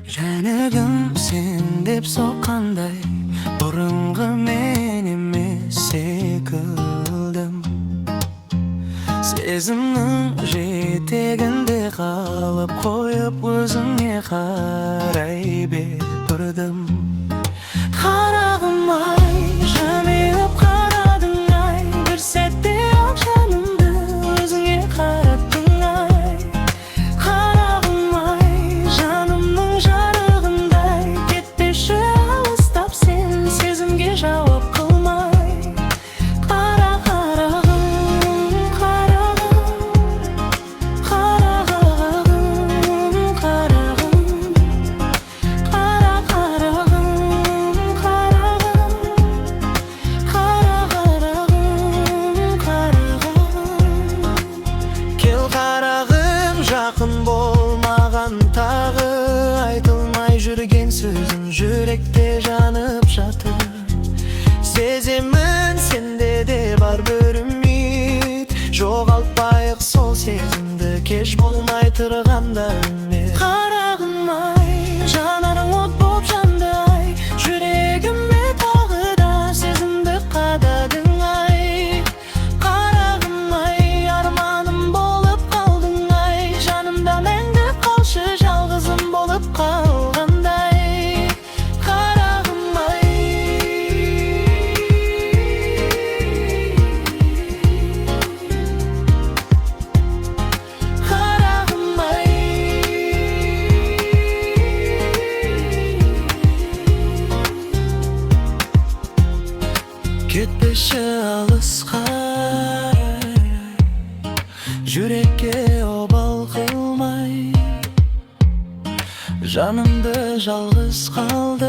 Жаныгым сен деп соққандай, бұрынғы мен емес секілдім. Сезімнің жетегінде қалып қойып өзіңе қарай бергім. Қарағым-ай, жымиып қарадың-ай, бір сәтте ақ жанымды өзіңе қараттың-ай. Қарағым-ай, жанымның жарығындай, кетпеші алыстап сен сезімге жауап қылмай. Қарағым, жақын болмаған тағы, айтылмай жүрген сөзім жүректе жанып жатыр. Сеземін сенде де бар бір үміт, жоғалтпайық сол сезімді кеш болмай тұрғанда үміт. Қарағым-ай, жанарың от боп жанды-ай, жүрегіме тағы да сезімді қададың-ай. Қарағым-ай, арманым болып қалдың-ай, жанымда мәңгі қалшы жалғызым болып қалғандай. Қарағым-ай, қарағым-ай, кетпеші алысқа, жүрекке обал қылмай, жанымды жалғыз қалды.